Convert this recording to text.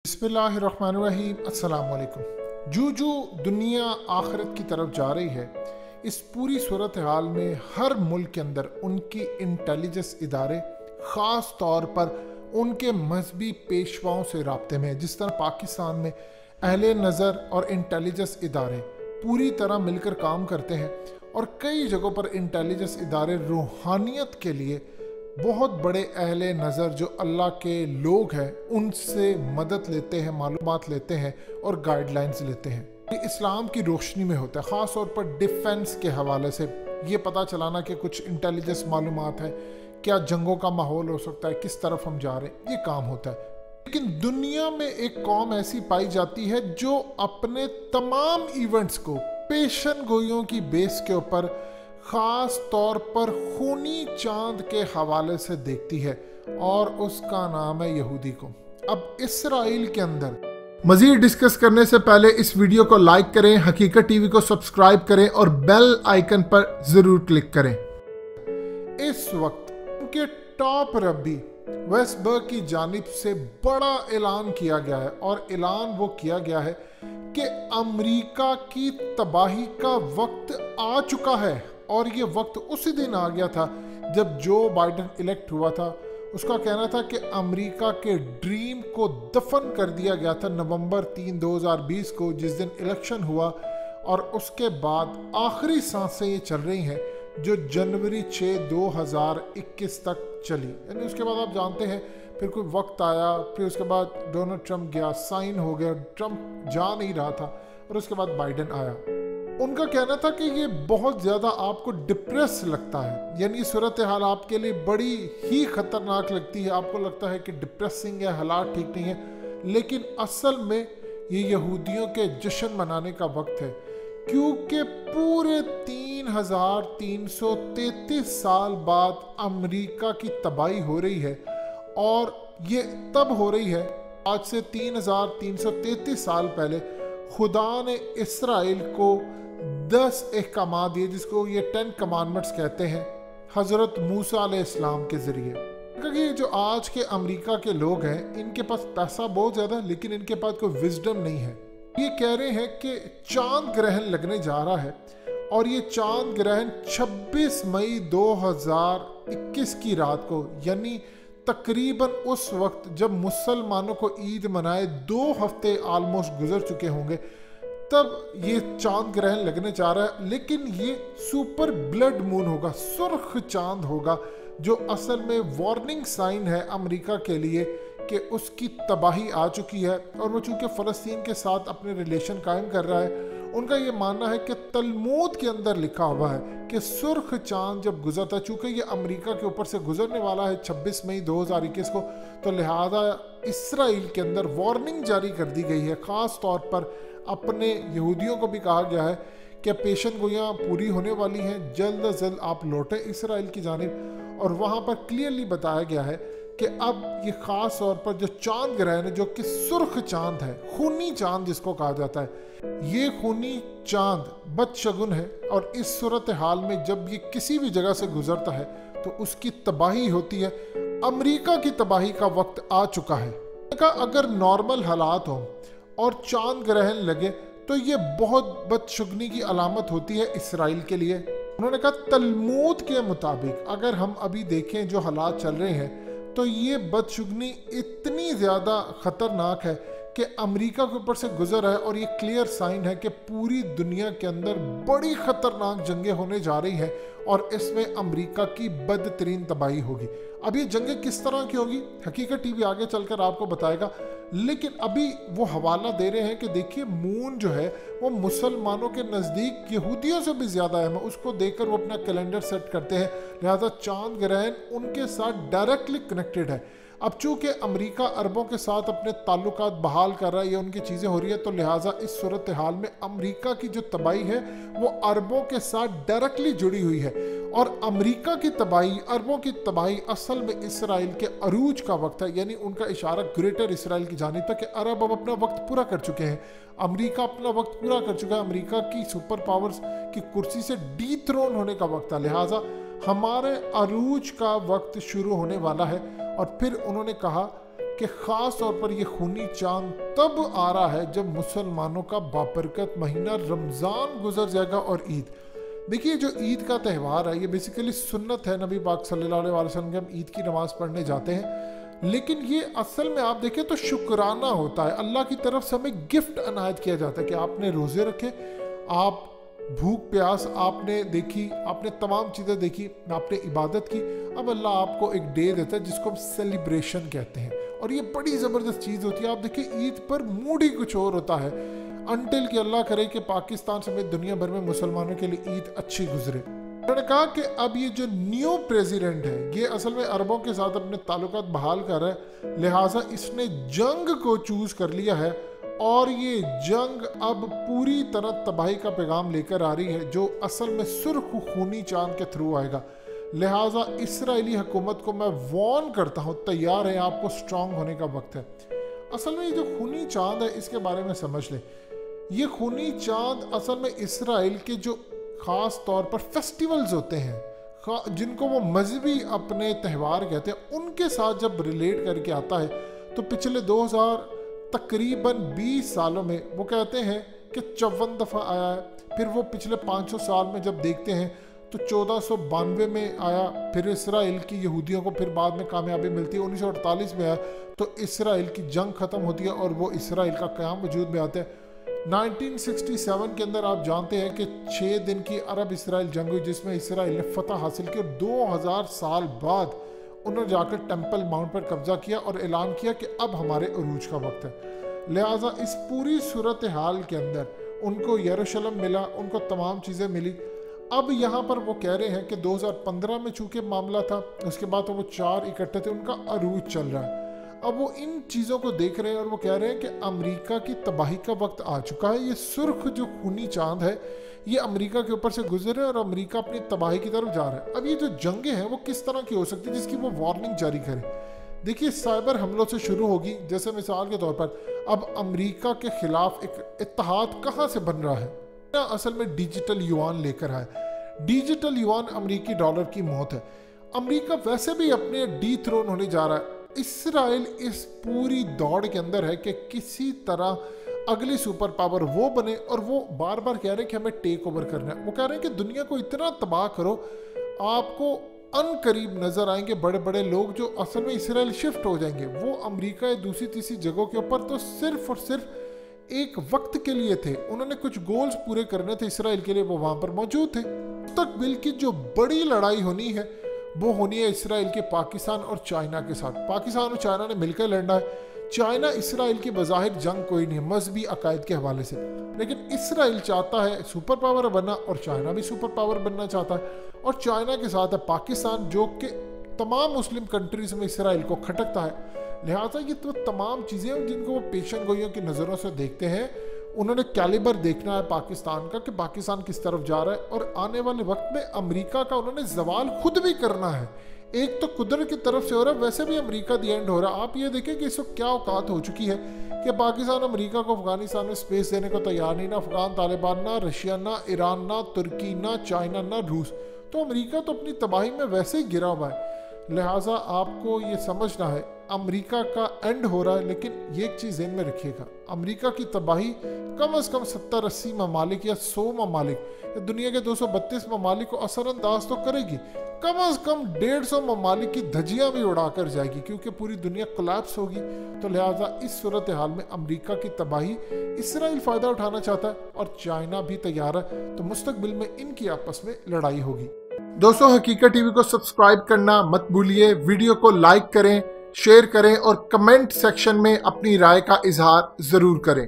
बिस्मिल्लाहिर्रहमानिर्रहीम। अस्सलाम वालेकुम। जो दुनिया आखिरत की तरफ जा रही है, इस पूरी सूरत हाल में हर मुल्क के अंदर उनकी इंटेलिजेंस इदारे ख़ास तौर पर उनके मजहबी पेशवाओं से राब्ते में है। जिस तरह पाकिस्तान में अहले नज़र और इंटेलिजेंस इदारे पूरी तरह मिलकर काम करते हैं और कई जगहों पर इंटेलिजेंस इदारे रूहानियत के लिए बहुत बड़े अहले नज़र जो अल्लाह के लोग हैं उनसे मदद लेते हैं, मालूमात लेते हैं और गाइडलाइंस लेते हैं। ये इस्लाम की रोशनी में होता है, ख़ास तौर पर डिफेंस के हवाले से ये पता चलाना कि कुछ इंटेलिजेंस मालूमात है, क्या जंगों का माहौल हो सकता है, किस तरफ हम जा रहे हैं, ये काम होता है। लेकिन दुनिया में एक कौम ऐसी पाई जाती है जो अपने तमाम इवेंट्स को पेशन गोइयों की बेस के ऊपर ख़ास तौर पर खूनी चांद के हवाले से देखती है और उसका नाम है यहूदी को। अब इसराइल के अंदर मज़ीद डिस्कस करने से पहले इस वीडियो को लाइक करें, हकीकत टीवी को सब्सक्राइब करें और बेल आइकन पर ज़रूर क्लिक करें। इस वक्त उनके टॉप रब्बी वेस्टबर्ग की जानिब से बड़ा ऐलान किया गया है और ऐलान वो किया गया है कि अमेरिका की तबाही का वक्त आ चुका है। और ये वक्त उसी दिन आ गया था जब जो बाइडन इलेक्ट हुआ था। उसका कहना था कि अमेरिका के ड्रीम को दफन कर दिया गया था नवंबर 3, 2020 को, जिस दिन इलेक्शन हुआ। और उसके बाद आखिरी सांसें ये चल रही हैं जो जनवरी 6, 2021 तक चली। यानी उसके बाद आप जानते हैं फिर कोई वक्त आया, फिर उसके बाद डोनाल्ड ट्रंप गया, साइन हो गया, ट्रंप जा नहीं रहा था और उसके बाद बाइडन आया। उनका कहना था कि ये बहुत ज़्यादा आपको डिप्रेस लगता है, यानी सूरत हाल आपके लिए बड़ी ही ख़तरनाक लगती है, आपको लगता है कि डिप्रेसिंग है, हालात ठीक नहीं है। लेकिन असल में ये यहूदियों के जश्न मनाने का वक्त है, क्योंकि पूरे 3333 साल बाद अमेरिका की तबाही हो रही है। और ये तब हो रही है आज से 3333 साल पहले खुदा ने इसराइल को 10 अहकाम दिए, जिसको ये 10 कमांडमेंट्स कहते हैं, हज़रत मूसा अलैहिस्सलाम के ज़रिए। क्योंकि जो आज के अमेरिका के लोग हैं इनके पास पैसा बहुत ज़्यादा, लेकिन इनके पास कोई विजडम नहीं है। ये कह रहे हैं कि चांद ग्रहण लगने जा रहा है और ये चांद ग्रहण 26 मई 2021 की रात को, यानी तकरीबन उस वक्त जब मुसलमानों को ईद मनाए 2 हफ्ते आलमोस्ट गुजर चुके होंगे, तब ये चांद ग्रहण लगने जा रहा है। लेकिन ये सुपर ब्लड मून होगा, सुर्ख चांद होगा, जो असल में वार्निंग साइन है अमेरिका के लिए कि उसकी तबाही आ चुकी है। और वो चूंकि फ़लस्तीन के साथ अपने रिलेशन कायम कर रहा है, उनका ये मानना है कि तलमूद के अंदर लिखा हुआ है कि सुर्ख चांद जब गुजरता, चूँकि ये अमेरिका के ऊपर से गुजरने वाला है 26 मई 2021 को, तो लिहाजा इसराइल के अंदर वार्निंग जारी कर दी गई है। ख़ास तौर पर अपने यहूदियों को भी कहा गया है कि पेशन गोइयाँ पूरी होने वाली हैं, जल्द अज जल्द आप लौटें इसराइल की जानिब। और वहाँ पर क्लियरली बताया गया है कि अब ये ख़ास तौर पर जो चांद ग्रहण है, जो कि सुर्ख चांद है, खूनी चांद जिसको कहा जाता है, ये खूनी चांद बदशगुन है। और इस सूरत हाल में जब ये किसी भी जगह से गुजरता है तो उसकी तबाही होती है। अमेरिका की तबाही का वक्त आ चुका है। अगर नॉर्मल हालात हों और चांद ग्रहण लगे तो ये बहुत बदशुगनी की अलामत होती है इसराइल के लिए। उन्होंने कहा तलमूद के मुताबिक अगर हम अभी देखें जो हालात चल रहे हैं, तो ये बदशुगनी इतनी ज़्यादा ख़तरनाक है कि अमेरिका के ऊपर से गुजर है। और ये क्लियर साइन है कि पूरी दुनिया के अंदर बड़ी ख़तरनाक जंगें होने जा रही हैं और इसमें अमेरिका की बदतरीन तबाही होगी। अब ये जंगें किस तरह की होगी, हकीकत टीवी आगे चलकर आपको बताएगा। लेकिन अभी वो हवाला दे रहे हैं कि देखिए मून जो है वो मुसलमानों के नज़दीक यहूदियों से भी ज़्यादा है, उसको देखकर वो अपना कैलेंडर सेट करते हैं। लिहाजा चांद ग्रहण उनके साथ डायरेक्टली कनेक्टेड है। अब चूँकि अमेरिका अरबों के साथ अपने ताल्लुकात बहाल कर रहा है, ये उनकी चीज़ें हो रही है, तो लिहाजा इस सूरत हाल में अमेरिका की जो तबाही है वो अरबों के साथ डायरेक्टली जुड़ी हुई है। और अमेरिका की तबाही, अरबों की तबाही असल में इसराइल के अरूज का वक्त है, यानी उनका इशारा ग्रेटर इसराइल की जानिब था कि अरब अब अपना वक्त पूरा कर चुके हैं, अमेरिका अपना वक्त पूरा कर चुका है, अमेरिका की सुपर पावर्स की कुर्सी से डीथ्रोन होने का वक्त था। लिहाजा हमारे अरूज का वक्त शुरू होने वाला है। और फिर उन्होंने कहा کہ خاص طور پر یہ خونی چاند تب آ رہا ہے جب مسلمانوں کا بابرکت مہینہ رمضان گزر جائے گا اور عید. دیکھیے جو عید کا تہوار ہے یہ بیسیکلی سنت ہے نبی پاک صلی اللہ علیہ وسلم کے. ہم عید کی نماز پڑھنے جاتے ہیں لیکن یہ اصل میں آپ دیکھیں تو شکرانہ ہوتا ہے. اللہ کی طرف سے ہمیں گفٹ عنایت کیا جاتا ہے کہ آپ نے روزے رکھے, آپ بھوک پیاس آپ نے دیکھی, آپ نے تمام چیزیں دیکھی, آپ نے عبادت کی. اب اللہ آپ کو ایک ڈے دیتا ہے جس کو ہم سیلیبریشن کہتے ہیں اور یہ بڑی زبردست چیز ہوتی ہے. آپ دیکھیں عید پر موڈ ہی کچھ اور ہوتا ہے انٹل کہ اللہ کرے کہ پاکستان سمیت دنیا بھر میں مسلمانوں کے لیے عید اچھی گزرے. میں نے کہا کہ اب یہ جو نیو پریزیڈنٹ ہے یہ اصل میں عربوں کے ساتھ اپنے تعلقات بحال کر رہا ہے, لہٰذا اس نے جنگ کو چوز کر لیا ہے اور یہ جنگ اب پوری طرح تباہی کا پیغام لے کر آ رہی ہے جو اصل میں سرخ خونی چاند کے تھرو آئے گا. لہٰذا اسرائیلی حکومت کو میں وارن کرتا ہوں, تیار ہے, آپ کو سٹرونگ ہونے کا وقت ہے. اصل میں یہ جو خونی چاند ہے اس کے بارے میں سمجھ لیں. یہ خونی چاند اصل میں اسرائیل کے جو خاص طور پر فیسٹیولز ہوتے ہیں جن کو وہ مذہبی اپنے تہوار کہتے ہیں ان کے ساتھ جب ریلیٹ کر کے آتا ہے تو پچھلے 2020 سالوں میں وہ کہتے ہیں کہ 54 دفعہ آیا ہے. پھر وہ پچھلے 500 سال میں جب دیکھتے ہیں تو 1492 میں آیا. پھر اسرائیل کی یہودیوں کو پھر بعد میں کامیابی ملتی ہے. 1948 میں آیا تو اسرائیل کی جنگ ختم ہوتی ہے اور وہ اسرائیل کا قیام وجود میں آتا ہے. 1967 کے اندر آپ جانتے ہیں کہ 6 دن کی عرب اسرائیل جنگ ہوئی جس میں اسرائیل نے فتح حاصل کی اور 2000 سال بعد انہوں نے جا کر ٹیمپل ماؤنٹ پر قبضہ کیا اور اعلان کیا کہ اب ہمارے عروج کا وقت ہے. لہٰذا اس پوری صورتحال کے اندر ان کو یروشلم ملا, ان کو تمام چیزیں ملی. اب یہاں پر وہ کہہ رہے ہیں کہ 2015 میں چونکہ معاملہ تھا اس کے بعد وہ 4 اکٹھے تھے, ان کا عروج چل رہا ہے. اب وہ ان چیزوں کو دیکھ رہے ہیں اور وہ کہہ رہے ہیں کہ امریکہ کی تباہی کا وقت آ چکا ہے. یہ سرخ جو خونی چاند ہے یہ امریکہ کے اوپر سے گزر ہے اور امریکہ اپنی تباہی کی طرف جا رہا ہے. اب یہ جو جنگیں ہیں وہ کس طرح کی ہو سکتی ہیں جس کی وہ وارننگ جاری کرے. دیکھیے سائبر حملوں سے شروع ہوگی, جیسے مثال کے طور پر اب امریکہ کے خلاف ایک اتحاد کہاں سے بن رہا ہے. اصل میں ڈیجیٹل یوان لے کر آئے. ڈیجیٹل یوان امریکی ڈالر کی موت ہے. امریکہ ویسے بھی اپنے ڈی تھرون ہونے جا رہا ہے. اسرائیل اس پوری دوڑ کے اندر ہے کہ کسی طرح اگلی سپر پاور وہ بنے اور وہ بار بار کہہ رہے ہیں کہ ہمیں ٹیک اوور کرنا ہے. وہ کہہ رہے ہیں کہ دنیا کو اتنا تباہ کرو آپ کو ان قریب نظر آئیں گے بڑے بڑے لوگ جو اصل میں اسرائیل شفٹ ہو جائیں گے. وہ امریکہ دوسری تیسری جگہوں کے اوپر تو صرف اور صرف ایک وقت کے لیے تھے, انہوں نے کچھ گولز پورے کرنے تھے اسرائیل کے لیے, وہ وہاں پر موجود تھے. مستقبل کی جو بڑی لڑائی ہونی ہے وہ ہونی ہے اسرائیل کے پاکستان اور چائنا کے ساتھ. پاکستان اور چائنا نے مل کر لڑنا ہے. چائنا اسرائیل کی بظاہر جنگ کوئی نہیں ہے مذہبی عقائد کے حوالے سے, لیکن اسرائیل چاہتا ہے سپر پاور بننا اور چائنا بھی سپر پاور بننا چاہتا ہے. اور چائنا کے ساتھ ہے پاکستان جو کہ تمام مسلم کنٹریز میں اسرائیل کو کھٹکتا ہے. لہٰذا یہ تو تمام چیزیں جن کو وہ پیشن گوئیوں کی نظروں سے دیکھتے ہیں. انہوں نے کیلیبر دیکھنا ہے پاکستان کا کہ پاکستان کس طرف جا رہا ہے اور آنے والے وقت میں امریکہ کا انہوں نے زوال خود بھی کرنا ہے. ایک تو قدرت کی طرف سے ہو رہا ہے, ویسے بھی امریکہ دی اینڈ ہو رہا ہے. آپ یہ دیکھیں کہ اس وقت کیا اوقات ہو چکی ہے کہ پاکستان امریکہ کو افغانستان میں سپیس دینے کو تیار نہیں, نہ افغان طالبان, نہ رشیا, نہ ایران, نہ ترکی, نہ چائنا, نہ روس. تو امریکہ تو اپنی تباہی میں ویسے ہی گرا ہوا ہے. لہٰذا آپ کو یہ سمجھنا ہے امریکہ کا اینڈ ہو رہا ہے, لیکن یہ ایک چیز ذہن میں رکھیے گا, امریکہ کی تباہی کم از کم 70-80 ممالک یا 100 ممالک یا دنیا کے 232 ممالک کو اثر انداز تو کرے گی. کم از کم 150 ممالک کی دھجیاں بھی اڑا کر جائے گی کیونکہ پوری دنیا کولیپس ہوگی. تو لہٰذا اس صورتحال میں امریکہ کی تباہی اسرائیل فائدہ اٹھانا چاہتا ہے اور چائنا بھی تیار ہے. تو مستقبل میں ان کی آپس میں لڑائی ہوگی. دوستوں حقیقت ٹی وی کو سبسکرائب کرنا مت بھولیے, ویڈیو کو لائک کریں, شیئر کریں اور کمنٹ سیکشن میں اپنی رائے کا اظہار ضرور کریں.